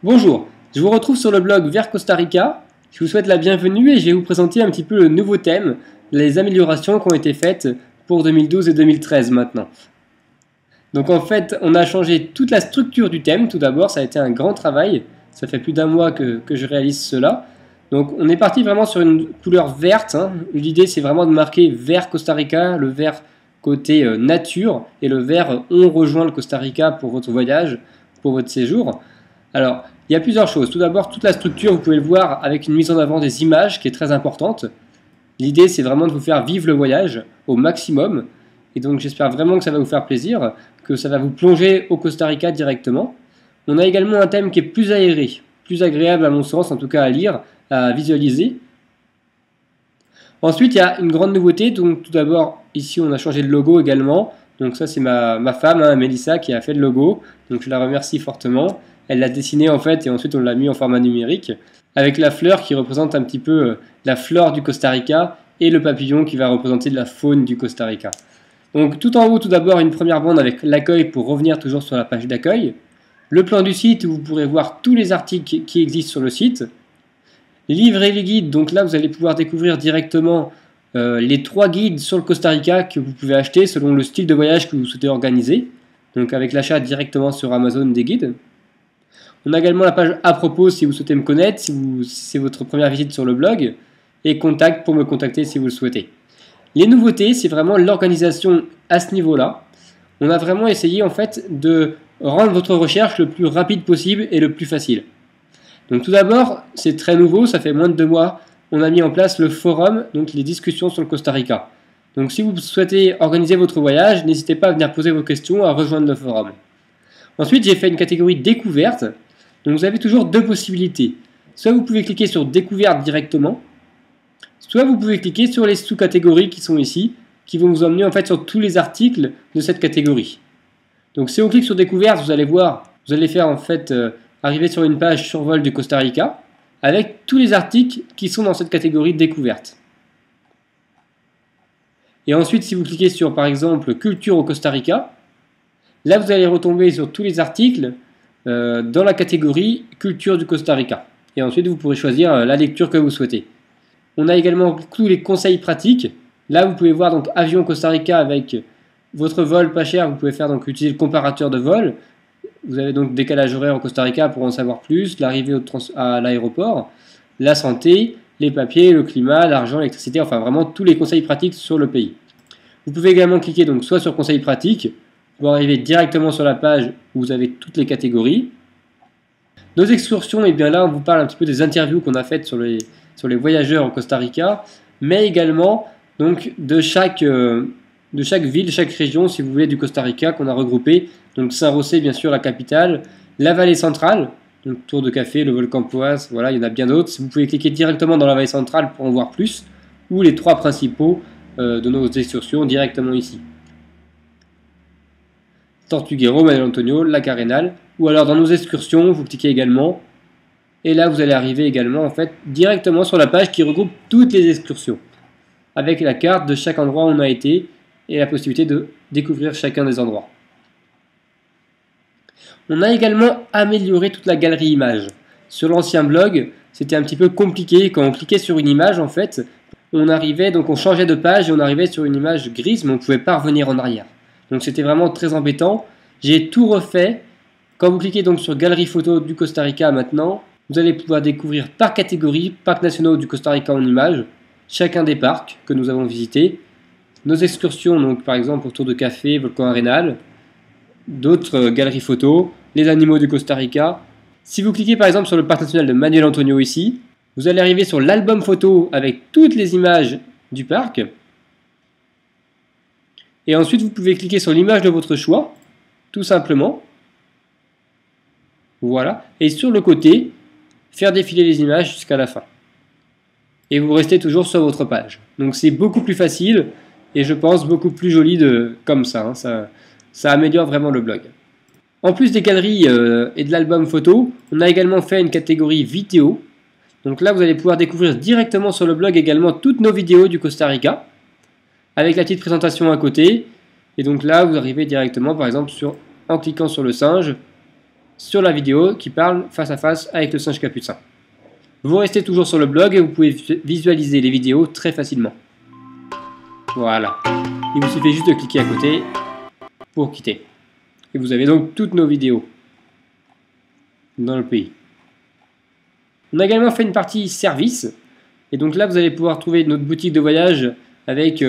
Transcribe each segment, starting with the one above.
Bonjour, je vous retrouve sur le blog Vers Costa Rica. Je vous souhaite la bienvenue et je vais vous présenter un petit peu le nouveau thème, les améliorations qui ont été faites pour 2012 et 2013 maintenant. Donc en fait, on a changé toute la structure du thème. Tout d'abord, ça a été un grand travail. Ça fait plus d'un mois que je réalise cela. Donc on est parti vraiment sur une couleur verte. L'idée, c'est vraiment de marquer Vers Costa Rica, le vert côté nature et le vert on rejoint le Costa Rica pour votre voyage, pour votre séjour. Alors, il y a plusieurs choses. Tout d'abord, toute la structure, vous pouvez le voir avec une mise en avant des images qui est très importante. L'idée, c'est vraiment de vous faire vivre le voyage au maximum. Et donc, j'espère vraiment que ça va vous faire plaisir, que ça va vous plonger au Costa Rica directement. On a également un thème qui est plus aéré, plus agréable à mon sens, en tout cas à lire, à visualiser. Ensuite, il y a une grande nouveauté. Donc, tout d'abord, ici, on a changé le logo également. Donc ça, c'est ma femme, Mélissa, qui a fait le logo. Donc, je la remercie fortement. Elle l'a dessiné en fait et ensuite on l'a mis en format numérique avec la fleur qui représente un petit peu la flore du Costa Rica et le papillon qui va représenter de la faune du Costa Rica. Donc tout en haut, tout d'abord une première bande avec l'accueil pour revenir toujours sur la page d'accueil. Le plan du site où vous pourrez voir tous les articles qui existent sur le site. Les livres et les guides, donc là vous allez pouvoir découvrir directement les 3 guides sur le Costa Rica que vous pouvez acheter selon le style de voyage que vous souhaitez organiser. Donc avec l'achat directement sur Amazon des guides. On a également la page à propos si vous souhaitez me connaître, si c'est votre première visite sur le blog, et contact pour me contacter si vous le souhaitez. Les nouveautés, c'est vraiment l'organisation à ce niveau-là. On a vraiment essayé en fait de rendre votre recherche le plus rapide possible et le plus facile. Donc tout d'abord, c'est très nouveau, ça fait moins de 2 mois, on a mis en place le forum, donc les discussions sur le Costa Rica. Donc si vous souhaitez organiser votre voyage, n'hésitez pas à venir poser vos questions, à rejoindre le forum. Ensuite, j'ai fait une catégorie découverte. Donc vous avez toujours 2 possibilités. Soit vous pouvez cliquer sur découverte directement, soit vous pouvez cliquer sur les sous-catégories qui sont ici, qui vont vous emmener en fait sur tous les articles de cette catégorie. Donc si on clique sur découverte, vous allez voir, vous allez faire en fait arriver sur une page survol du Costa Rica avec tous les articles qui sont dans cette catégorie découverte. Et ensuite, si vous cliquez sur par exemple culture au Costa Rica, là vous allez retomber sur tous les articles dans la catégorie culture du Costa Rica. Et ensuite, vous pourrez choisir la lecture que vous souhaitez. On a également tous les conseils pratiques. Là, vous pouvez voir donc avion Costa Rica avec votre vol pas cher. Vous pouvez faire donc utiliser le comparateur de vol. Vous avez donc décalage horaire au Costa Rica pour en savoir plus, l'arrivée à l'aéroport, la santé, les papiers, le climat, l'argent, l'électricité, enfin vraiment tous les conseils pratiques sur le pays. Vous pouvez également cliquer donc soit sur conseils pratiques pour arriver directement sur la page où vous avez toutes les catégories. Nos excursions, et bien là on vous parle un petit peu des interviews qu'on a faites sur les voyageurs au Costa Rica, mais également donc de chaque ville, chaque région si vous voulez du Costa Rica qu'on a regroupé. Donc San José bien sûr la capitale, la vallée centrale, donc Tour de Café, le volcan Poas, voilà il y en a bien d'autres. Vous pouvez cliquer directement dans la vallée centrale pour en voir plus, ou les 3 principaux de nos excursions directement ici. Tortuguero, Manuel Antonio, Lac Arenal, ou alors dans nos excursions, vous cliquez également, et là vous allez arriver également en fait directement sur la page qui regroupe toutes les excursions, avec la carte de chaque endroit où on a été, et la possibilité de découvrir chacun des endroits. On a également amélioré toute la galerie images. Sur l'ancien blog, c'était un petit peu compliqué, quand on cliquait sur une image en fait, on changeait de page et on arrivait sur une image grise, mais on ne pouvait pas revenir en arrière. Donc c'était vraiment très embêtant. J'ai tout refait. Quand vous cliquez donc sur Galerie photo du Costa Rica maintenant, vous allez pouvoir découvrir par catégorie, parcs nationaux du Costa Rica en images, chacun des parcs que nous avons visités, nos excursions, donc par exemple autour de Café, Volcan Arenal, d'autres galeries photos, les animaux du Costa Rica. Si vous cliquez par exemple sur le parc national de Manuel Antonio ici, vous allez arriver sur l'album photo avec toutes les images du parc. Et ensuite, vous pouvez cliquer sur l'image de votre choix, tout simplement. Voilà. Et sur le côté, faire défiler les images jusqu'à la fin. Et vous restez toujours sur votre page. Donc c'est beaucoup plus facile et je pense beaucoup plus joli comme ça, ça améliore vraiment le blog. En plus des galeries et de l'album photo, on a également fait une catégorie vidéo. Donc là, vous allez pouvoir découvrir directement sur le blog également toutes nos vidéos du Costa Rica, avec la petite présentation à côté. Et donc là, vous arrivez directement, par exemple, en cliquant sur le singe, sur la vidéo qui parle face à face avec le singe capucin. Vous restez toujours sur le blog et vous pouvez visualiser les vidéos très facilement. Voilà. Il vous suffit juste de cliquer à côté pour quitter. Et vous avez donc toutes nos vidéos dans le pays. On a également fait une partie service. Et donc là, vous allez pouvoir trouver notre boutique de voyage avec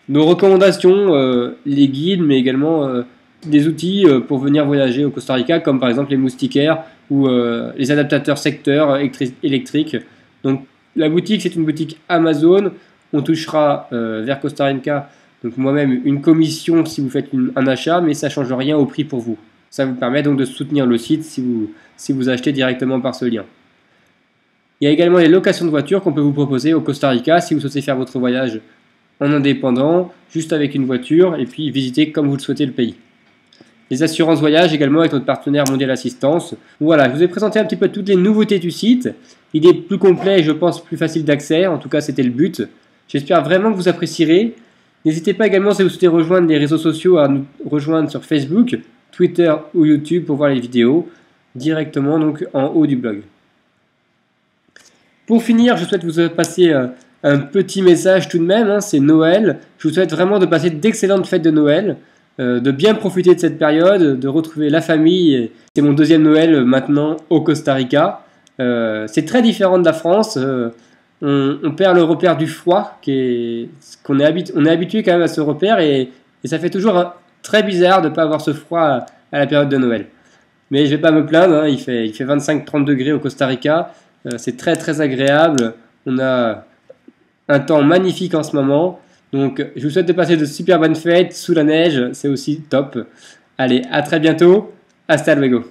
nos recommandations, les guides, mais également des outils pour venir voyager au Costa Rica, comme par exemple les moustiquaires ou les adaptateurs secteurs électriques. Donc la boutique, c'est une boutique Amazon. On touchera vers Costa Rica, donc moi-même, une commission si vous faites un achat, mais ça ne change rien au prix pour vous. Ça vous permet donc de soutenir le site si vous achetez directement par ce lien. Il y a également les locations de voitures qu'on peut vous proposer au Costa Rica si vous souhaitez faire votre voyage en indépendant, juste avec une voiture, et puis visiter comme vous le souhaitez le pays. Les assurances voyage également avec notre partenaire Mondial Assistance. Voilà, je vous ai présenté un petit peu toutes les nouveautés du site. Il est plus complet et je pense plus facile d'accès, en tout cas c'était le but. J'espère vraiment que vous apprécierez. N'hésitez pas également si vous souhaitez rejoindre les réseaux sociaux à nous rejoindre sur Facebook, Twitter ou YouTube pour voir les vidéos directement donc en haut du blog. Pour finir, je souhaite vous passer un petit message tout de même, hein, c'est Noël. Je vous souhaite vraiment de passer d'excellentes fêtes de Noël, de bien profiter de cette période, de retrouver la famille. C'est mon deuxième Noël maintenant au Costa Rica. C'est très différent de la France. On perd le repère du froid, on est habitué quand même à ce repère et ça fait toujours très bizarre de ne pas avoir ce froid à la période de Noël. Mais je ne vais pas me plaindre, hein, il fait 25-30 degrés au Costa Rica. C'est très très agréable, on a un temps magnifique en ce moment, donc je vous souhaite de passer de super bonnes fêtes sous la neige, c'est aussi top. Allez, à très bientôt, hasta luego.